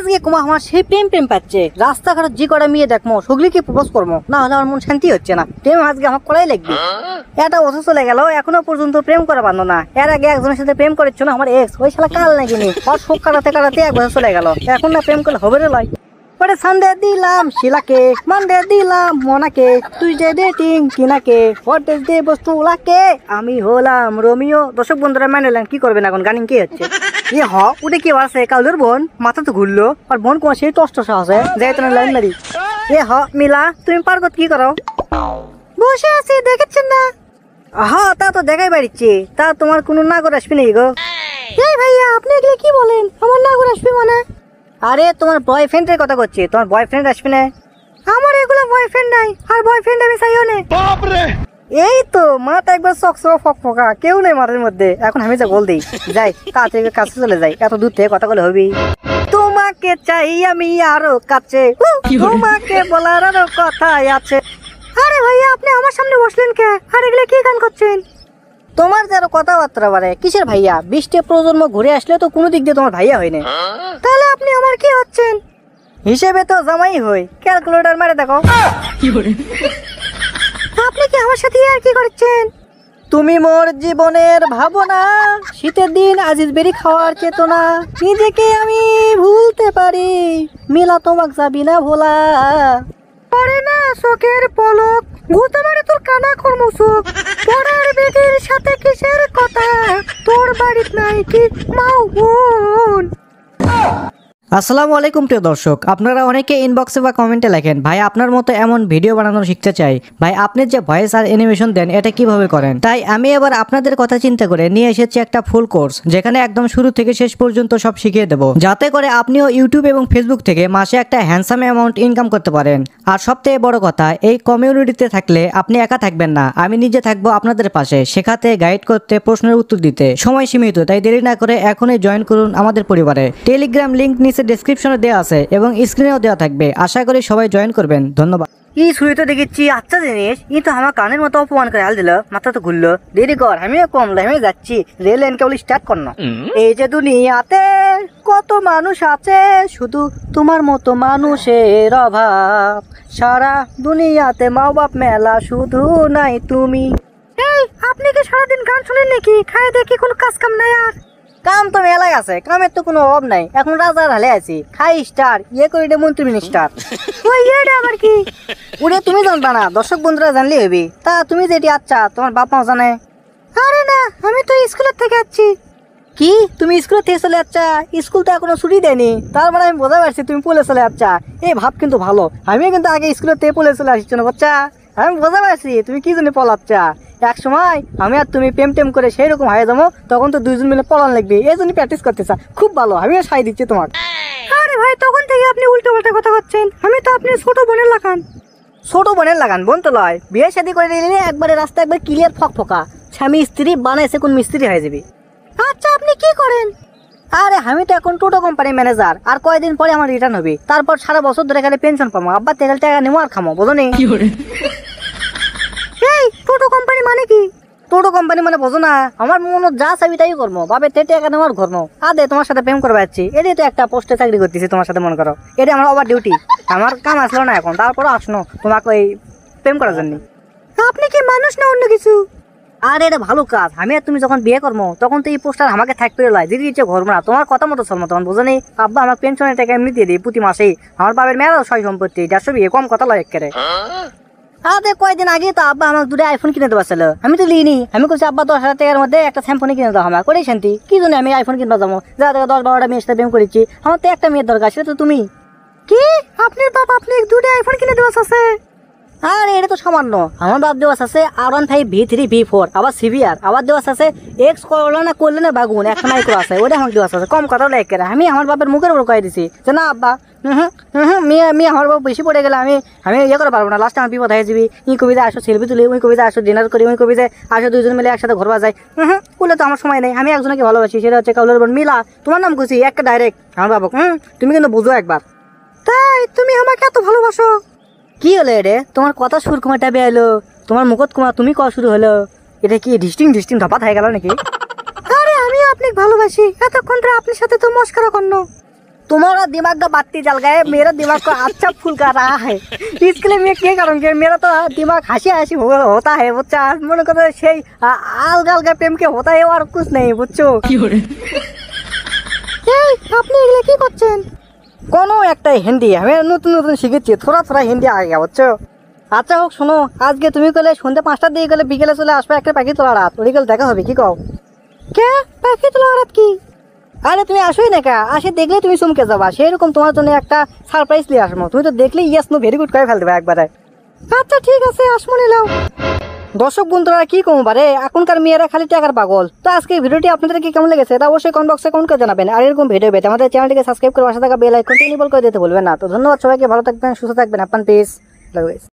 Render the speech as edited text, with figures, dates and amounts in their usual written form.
আজকে কুমা আমার সেই প্রেম প্রেম পাচ্ছে রাস্তাঘাট যে কটা মেয়ে দেখবো সগলিকে প্রপোজ করবো, না হলে আমার মন শান্তি হচ্ছে না। প্রেম আজকে আমার করাই লাগবে। এটা বছর চলে গেল এখনো পর্যন্ত প্রেম করা পারলো না। এর আগে একজনের সাথে প্রেম করেছিল না আমার এক্স, ওই শালা কাল নাকি আর শোক কাটাতে কাটাতে 1 বছর চলে গেল, এখন না প্রেম করলে হবে রে লয়। পরে সানডে দিলাম শিলাকে, মানডে দিলাম মোনাকে, তুইডে ডেটিং কিনাকে, ওয়াটডে বস্তু লাকে, আমি হলাম রোমিও। দর্শক বন্ধুরা মানলেন কি করবেন এখন, গানিং কি হচ্ছে? ওটা কি আছে কাউলের বোন, মাথা তো ঘুরলো আর বোন কোন সেই টস টস আছে যাই তোমার লাইন মারি। মিলা তুমি পার্কত কি করো? বসে আছি দেখেছেন না? তা তো দেখাই বাড়িচ্ছি। তা তোমার কোনো নাগর আসবে নাকি গো? এই ভাইয়া আপনি এগুলো কি বলেন, আমার নাগর আসবে মানে? আরে তোমার বয়ফ্রেন্ডের কথা করছি, তোমার বয়ফ্রেন্ড আসবে না? আমার এগুলো বয়ফ্রেন্ড নাই, আর বয়ফ্রেন্ড আমি চাইও না। এই তো মাথা একবার চকচক ফকফকা, কেউ নেই মাথার মধ্যে। এখন আমি যা বল দিই যাই, তাড়াতাড়ি কাছে চলে যাই, এত দূর থেকে কথা বলে হবি। তোমাকে চাই আমি আরো কাছে, তোমাকে বলার আরো কথা আছে। আরে ভাইয়া আপনি আমার সামনে বসলেন কে, আর এগুলো কি গান করছেন? তোমার যে আরো কথাবার্তা বাড়ে কিসের ভাইয়া? 20টা প্রজন্ম ঘুরে আসলে তো কোনো দিক দিয়ে তোমার ভাইয়া হয় না। তাহলে আপনি আমার কি হচ্ছেন? হিসেবে তো জামাই হই, ক্যালকুলেটর মারে দেখো। আপনি কি আমার সাথে আর কি করছেন? তুমি মোর জীবনের ভাবনা, শীতের দিন আজিজ বেরি খাওয়ার চেতনা, নিজেকে আমি ভুলতে পারি, মিলা তোমাকে যাবি না ভোলা। পরে না চোখের পলক, ঘুরতে পারে তোর কানা কর্মসুখ, পড়ার বেটির সাথে কিসের কথা, তোর বাড়িত নাই কি মাও বোন। আসসালামু আলাইকুম প্রিয় দর্শক, আপনারা অনেকে ইনবক্সে বা কমেন্টে লেখেন ভাই আপনার মতো এমন ভিডিও বানানো শিখতে চাই, ভাই আপনি যে ভয়েস আর অ্যানিমেশন দেন এটা কিভাবে করেন। তাই আমি এবার আপনাদের কথা চিন্তা করে নিয়ে এসেছি একটা ফুল কোর্স, যেখানে একদম শুরু থেকে শেষ পর্যন্ত সব শিখিয়ে দেবো, যাতে করে আপনিও ইউটিউব এবং ফেসবুক থেকে মাসে একটা হ্যান্ডসাম অ্যামাউন্ট ইনকাম করতে পারেন। আর সবথেকে বড় কথা, এই কমিউনিটিতে থাকলে আপনি একা থাকবেন না, আমি নিজে থাকবো আপনাদের পাশে, শেখাতে, গাইড করতে, প্রশ্নের উত্তর দিতে। সময় সীমিত, তাই দেরি না করে এখনই জয়েন করুন আমাদের পরিবারে। টেলিগ্রাম লিংক নিচে ডেসক্রিপশনে দেওয়া আছে এবং স্ক্রিনেও দেওয়া থাকবে, আশা করি সবাই জয়েন করবেন। ধন্যবাদ। ই শুয়ে তো দেখেছি আচ্ছা জিনিস, ই তো আমার কানের মতো অপমান করে হাল দিল, মাথা তো ঘুরলো। দেরি কর, আমিও কম লাইনে যাচ্ছি, রেল লাইন কেবল স্টার্ট কর না। এই যে দুনিয়াতে কত মানুষ আছে, শুধু তোমার মতো মানুষের অভাব, সারা দুনিয়াতে মা বাপ মেলা, শুধু নাই তুমি। এই আপনি কি সারাদিন গান শুনেন নাকি? খায় দেখি কোনো কাজ কাম নাই? আর কাম তো মেলাই আছে, কামের তো কোনো অভাব নাই। এখন রাজার হালে আছি, খাই স্টার, ইয়ে করি মন্ত্রী মিনিস্টার। ওই ইয়েটা আবার কি? ওরে তুমি জানবা না, দর্শক বন্ধুরা জানলে হবি। তা তুমি যেটি আচ্ছা তোমার বাপ মাও জানে? আরে না, আমি তো স্কুলের থেকে আসছি। কি তুমি স্কুলের থেকে চলে যাচ্ছা? স্কুল তো এখনো ছুটি দেয়নি, তার মানে আমি বোঝা পারছি তুমি পলে চলে যাচ্ছা। এই ভাব কিন্তু ভালো, আমিও কিন্তু আগে স্কুলের থেকে পলে চলে আসছি না বাচ্চা, আমি বোঝা পারছি তুমি কি জন্য পলাচ্ছা। এক সময় আমি আর তুমি প্রেম টেম করে সেই রকম হয়ে যাবো, তখন তো দুইজন মিলে পলান লাগবে, এই জন্য প্র্যাকটিস করতেছা। খুব ভালো, আমিও সাই দিচ্ছি তোমাকে। আরে ভাই তখন থেকে আপনি উল্টো পাল্টা কথা করছেন, আমি তো আপনি ছোট বোনের লাগান। ছোট বোনের লাগান বোন তো লয়, বিয়ে শাদী করে দিলে একবারে রাস্তা একবার ক্লিয়ার ফকফকা, স্বামী স্ত্রী বানাইছে কোন মিস্ত্রি হয়ে যাবে। আচ্ছা আপনি কি করেন? আরে আমি তো এখন টোটো কোম্পানি ম্যানেজার, আর কয়েকদিন পরে আমার রিটার্ন হবে, তারপর সারা বছর ধরে খালি পেনশন পাবো, আব্বা তেল টাকা নেবো আর খামো, বোঝো নি? এই টোটো কোম্পানি মানে কি? টোটো কোম্পানি মানে বোঝো না? আমার মনে যা চাবি তাই করবো, বাবে তেটে একা নেওয়ার ঘর নো আদে তোমার সাথে প্রেম করবে যাচ্ছি, এটাই তো একটা পোস্টে চাকরি করতেছি তোমার সাথে, মনে করো এটা আমার ওভার ডিউটি, আমার কাম আসলো না এখন, তারপরে আসনো তোমাকে ওই প্রেম করার জন্য। আপনি কি মানুষ না অন্য কিছু? আর এটা ভালো কাজ, আমি আর তুমি যখন বিয়ে করবো তখন তো এই পোস্টার আমাকে থাকতে লাই, দিদি ইচ্ছে ঘর না, তোমার কথা মতো চলবো তখন, বোঝো নি? আব্বা আমার পেনশনের টাকা এমনি দিয়ে দিই প্রতি মাসেই, আমার বাবার মেয়েরা সয় সম্পত্তি 150 বিয়ে, কম কথা লয় একেবারে। আরে কয়েকদিন আগে তো আব্বা আমাকে 2টা আইফোন কিনে দেওয়া ছিল, আমি তো লিনি, আমি বলছি আব্বা 10,000 টাকার মধ্যে একটা স্যামসং কিনে দেওয়া আমার, করেই শান্তি, কি জন্য আমি আইফোন কিনবা যাবো? যা 10-12টা মেয়ের সাথে প্রেম করেছি, আমার তো একটা মেয়ের দরকার, সেটা তো তুমি। কি আপনার বাপ আপনি 2টা আইফোন কিনে দেওয়া আছে? আর এটা তো সামান্য, আমার বাপ দেওয়া আছে R15 V3 V4, আবার সিভিআর, আবার দেওয়া আছে এক্স করলা না করলে না বাগুন, একটা মাইক্রো আছে, ওটা আমাকে দেওয়া আছে। কম কথা লেখ করে আমি আমার বাপের মুখের উপর কয়ে দিছি যে না আব্বা মেয়ে আমার বাপ বেশি পড়ে গেলে আমি ইয়ে করে পারবো না, লাস্টে আমার বিপদ হয়ে যাবি। ই কবিতা আসো সেলফি তুলি, ওই কবিতা আসো ডিনার করি, ওই কবিতা আসো দুজন মিলে একসাথে ঘুরবা যায়। বলে তো আমার সময় নেই, আমি একজনকে ভালোবাসি, সেটা হচ্ছে কাউলের বোন মিলা। তোমার নাম খুশি একটা ডাইরেক্ট আমার বাবা। তুমি কিন্তু বুঝো একবার। তাই তুমি আমাকে এত ভালোবাসো? কি হলো রে তোমার কথা সুর কুমারটা বেয়ালো, তোমার মুখত কুমার তুমি কওয়া শুরু হলো, এটা কি ডিস্টিং ধপাত হয়ে গেল নাকি? আরে আমি আপনাকে ভালোবাসি, এতক্ষণ ধরে আপনার সাথে তো মস্করা করনো। तुम्हारा दिमाग का बाती जल गया है, मेरा दिमाग को अच्छा फूल कर रहा है। इसके लिए मैं क्या करूँगी, मेरा तो दिमाग हंसी हंसी होता है बुझছো। मन को সেই আলগা আলগা প্রেম কে होता है और कुछ नहीं বুঝছো। এই আপনি এগুলা কি করছেন? কোনো একটা হিন্দি আমি নতুন নতুন শিখেছি, থোড়া থোড়া হিন্দি আগে গেছে বুঝছো। আচ্ছা হোক শোনো, আজকে তুমি গেলে সন্ধ্যে 5টার দিকে গেলে বিকেলে চলে আসবে একটা পাখি তোলা রাত, ওই গেলে দেখা হবে, কি কও? কে পাখি তোলা রাত কি? আরে তুমি আসোই না কা, আসে দেখলে তুমি চমকে যাবা, সেরকম তোমার জন্য একটা সারপ্রাইজ নিয়ে আসবো, তুমি তো দেখলেই ইয়েস নো ভেরি গুড করে ফেল দেবে একবারে। আচ্ছা ঠিক আছে আসমো নিলাও। দর্শক বন্ধুরা কি কমো পারে, এখনকার মেয়েরা খালি টাকার পাগল। তো আজকে ভিডিওটি আপনাদের কি কেমন লেগেছে এটা অবশ্যই কমেন্ট বক্সে কমেন্ট করে জানাবেন। আর এরকম ভিডিও পেতে আমাদের চ্যানেলটিকে সাবস্ক্রাইব করে পাশে থাকা বেল আইকনটি এনেবল করে দিতে ভুলবেন না। তো ধন্যবাদ সবাইকে, ভালো থাকবেন, সুস্থ থাকবেন, আপনার পিস।